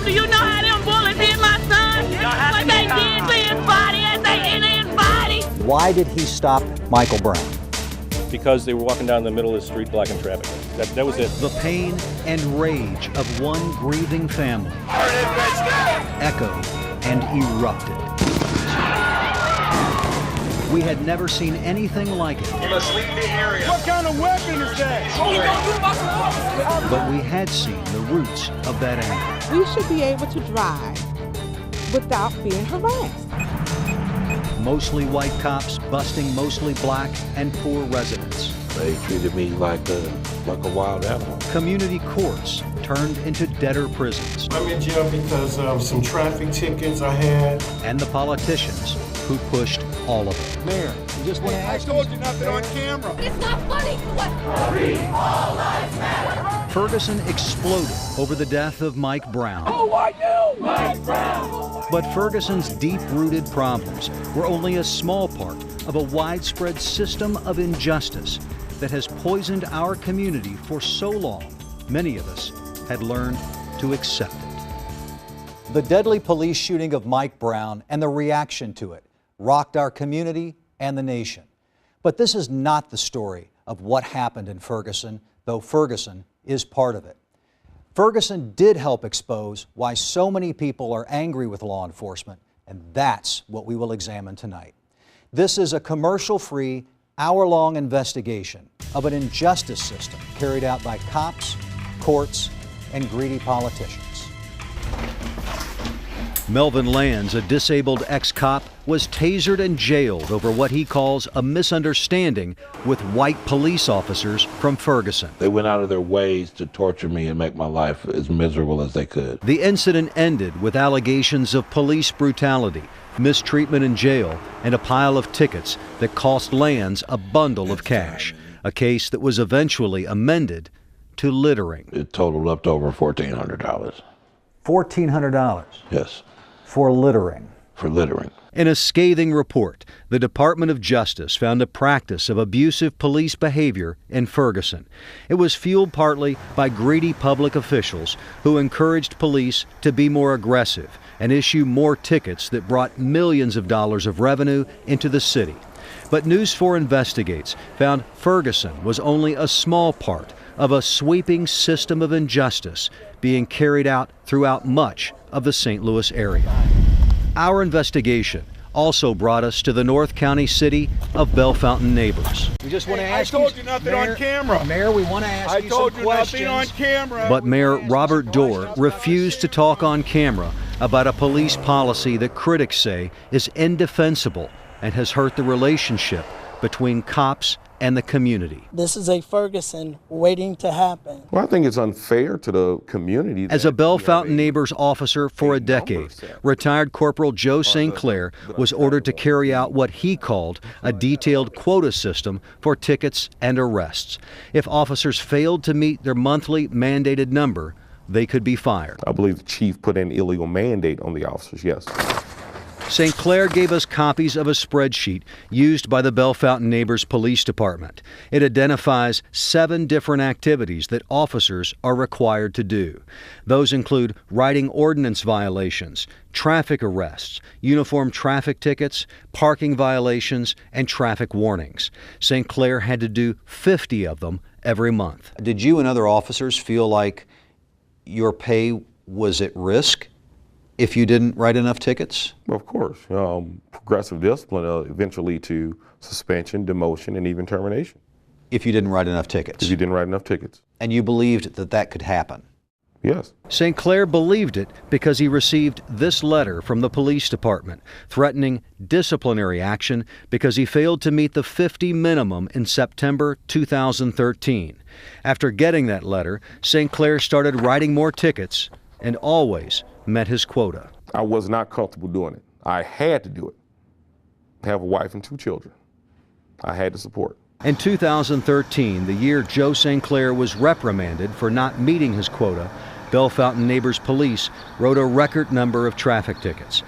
Do you know how them bullets hit my son? What they did to his body as they hit his body? Why did he stop Michael Brown? Because they were walking down the middle of the street blocking traffic. That was it. The pain and rage of one grieving family echoed and erupted. We had never seen anything like it. You must leave the area. What kind of weapon is that? But we had seen the roots of that anger. We should be able to drive without being harassed. Mostly white cops busting mostly black and poor residents. They treated me like a wild animal. Community courts turned into debtor prisons. I'm in jail because of some traffic tickets I had. And the politicians who pushed all of it. Mayor, you just want to ask you. I told you nothing on camera. It's not funny. What? Ferguson exploded over the death of Mike Brown. Who are you? Mike Brown. But Ferguson's deep-rooted problems were only a small part of a widespread system of injustice that has poisoned our community for so long, many of us had learned to accept it. The deadly police shooting of Mike Brown and the reaction to it rocked our community and the nation. But this is not the story of what happened in Ferguson, though Ferguson is part of it. Ferguson did help expose why so many people are angry with law enforcement, and that's what we will examine tonight. This is a commercial-free, hour-long investigation of an injustice system carried out by cops, courts, and greedy politicians. Melvin Lands, a disabled ex-cop, was tasered and jailed over what he calls a misunderstanding with white police officers from Ferguson. They went out of their ways to torture me and make my life as miserable as they could. The incident ended with allegations of police brutality, mistreatment in jail, and a pile of tickets that cost Lands a bundle of cash, a case that was eventually amended to littering. It totaled up to over $1,400. $1,400? Yes. For littering? For littering. In a scathing report, the Department of Justice found a practice of abusive police behavior in Ferguson. It was fueled partly by greedy public officials who encouraged police to be more aggressive and issue more tickets that brought millions of dollars of revenue into the city. But News 4 Investigates found Ferguson was only a small part of a sweeping system of injustice being carried out throughout much of the St. Louis area. Our investigation also brought us to the North County city of Bellefontaine Neighbors. We just want to ask you. I told you nothing on camera. Mayor, we want to ask you some questions. I told you nothing on camera. But Mayor Robert Doar refused to talk on camera about a police policy that critics say is indefensible and has hurt the relationship between cops and the community. This is a Ferguson waiting to happen. Well, I think it's unfair to the community. As a Bellefontaine Neighbors officer for a decade, retired Corporal Joe St. Clair was ordered to carry out what he called a detailed quota system for tickets and arrests. If officers failed to meet their monthly mandated number, they could be fired. I believe the chief put an illegal mandate on the officers, yes. St. Clair gave us copies of a spreadsheet used by the Bellefontaine Neighbors Police Department. It identifies 7 different activities that officers are required to do. Those include writing ordinance violations, traffic arrests, uniform traffic tickets, parking violations, and traffic warnings. St. Clair had to do 50 of them every month. Did you and other officers feel like your pay was at risk if you didn't write enough tickets? Well, of course. Progressive discipline eventually to suspension, demotion, and even termination. If you didn't write enough tickets? If you didn't write enough tickets. And you believed that that could happen? Yes. St. Clair believed it because he received this letter from the police department threatening disciplinary action because he failed to meet the 50 minimum in September 2013. After getting that letter, St. Clair started writing more tickets and always met his quota. I was not comfortable doing it. I had to do it. I have a wife and 2 children. I had to support. In 2013, the year Joe St. Clair was reprimanded for not meeting his quota, Bellefontaine Neighbors Police wrote a record number of traffic tickets.